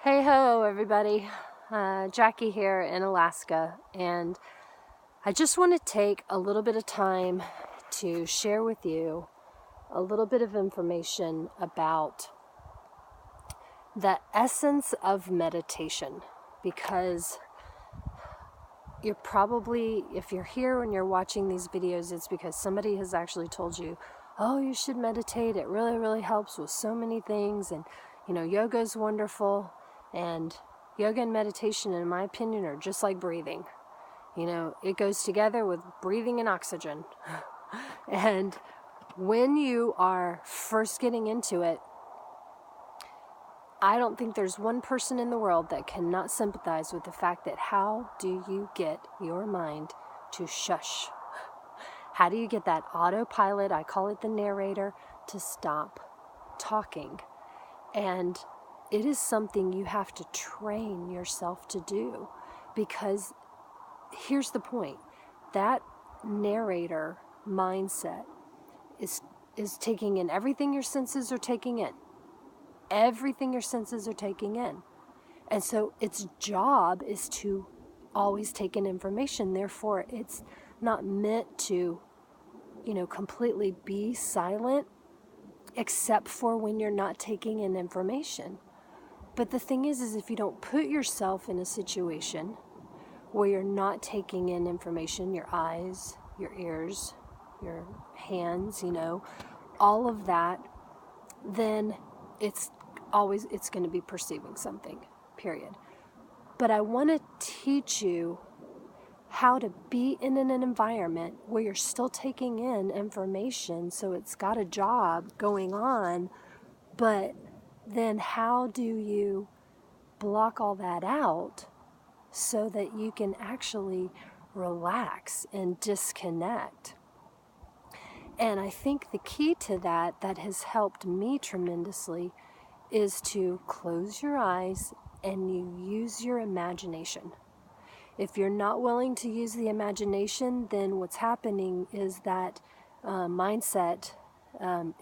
Hey ho, everybody. Jackie here in Alaska, and I just want to take a little bit of time to share with you a little bit of information about the essence of meditation, because you're probably, if you're here and you're watching these videos, it's because somebody has actually told you, oh, you should meditate. It really, really helps with so many things, and yoga is wonderful. And yoga and meditation, in my opinion, are just like breathing. It goes together with breathing and oxygen. And when you are first getting into it, I don't think there's one person in the world that cannot sympathize with the fact that how do you get your mind to shush? How do you get that autopilot, I call it the narrator, to stop talking? And it is something you have to train yourself to do, because here's the point. That narrator mindset is taking in everything your senses are taking in. Everything your senses are taking in. And so its job is to always take in information. Therefore, it's not meant to, completely be silent, except for when you're not taking in information. But the thing is if you don't put yourself in a situation where you're not taking in information, your eyes, your ears, your hands, all of that, then it's going to be perceiving something, period. But I want to teach you how to be in an environment where you're still taking in information, so it's got a job going on, but then how do you block all that out so that you can actually relax and disconnect? And I think the key to that has helped me tremendously is to close your eyes and you use your imagination. If you're not willing to use the imagination, then what's happening is that mindset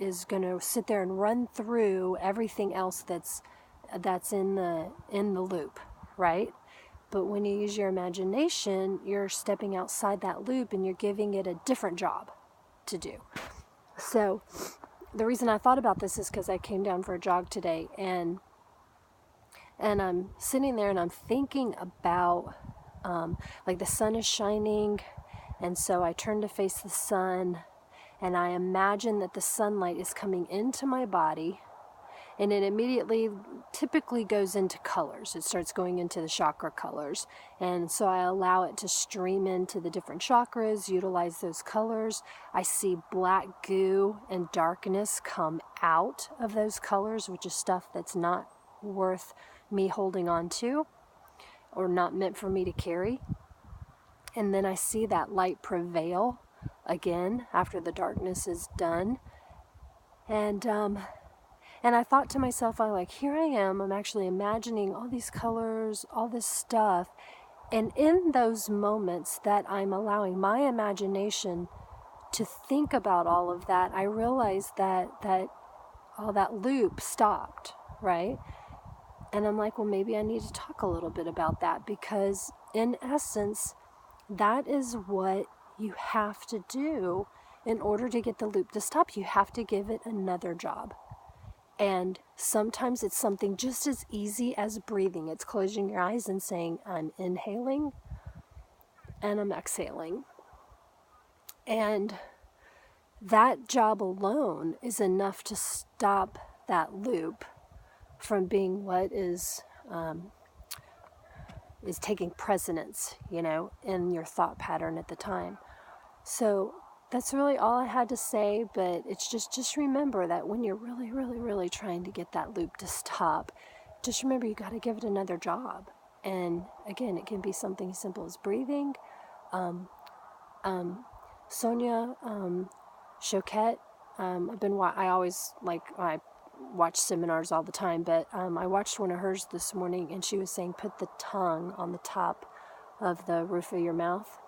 is going to sit there and run through everything else that's in the loop, right? But when you use your imagination, you're stepping outside that loop and you're giving it a different job to do. So the reason I thought about this is because I came down for a jog today, and I'm sitting there and I'm thinking about like the sun is shining, and so I turn to face the sun, and I imagine that the sunlight is coming into my body, and it immediately typically goes into colors. It starts going into the chakra colors, and so I allow it to stream into the different chakras, utilize those colors. I see black goo and darkness come out of those colors, which is stuff that's not worth me holding on to or not meant for me to carry. And then I see that light prevail again after the darkness is done. And I thought to myself, here I am, I'm actually imagining all these colors, all this stuff. And in those moments that I'm allowing my imagination to think about all of that, I realized that all that loop stopped, right? And I'm like, well, maybe I need to talk a little bit about that, because in essence, that is what you have to do in order to get the loop to stop. You have to give it another job. And sometimes it's something just as easy as breathing. It's closing your eyes and saying, I'm inhaling and I'm exhaling. And that job alone is enough to stop that loop from being what is taking precedence, in your thought pattern at the time. So that's really all I had to say, but it's just remember that when you're really, really, really trying to get that loop to stop, just remember you got to give it another job. And again, it can be something as simple as breathing. Sonia Choquette, I watch seminars all the time, but I watched one of hers this morning, and she was saying put the tongue on the top of the roof of your mouth,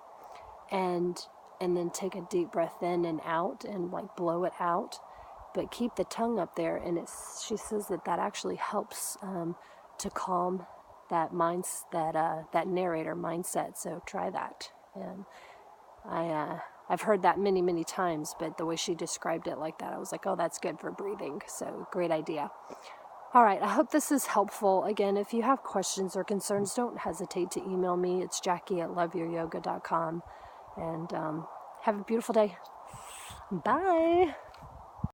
and then take a deep breath in and out and blow it out, but keep the tongue up there. And she says that actually helps to calm that that narrator mindset. So try that. And I've heard that many, many times, but the way she described it like that, I was like, oh, that's good for breathing. So great idea. All right, I hope this is helpful. Again, if you have questions or concerns, don't hesitate to email me. It's Jackie@loveyouryoga.com. And have a beautiful day. Bye.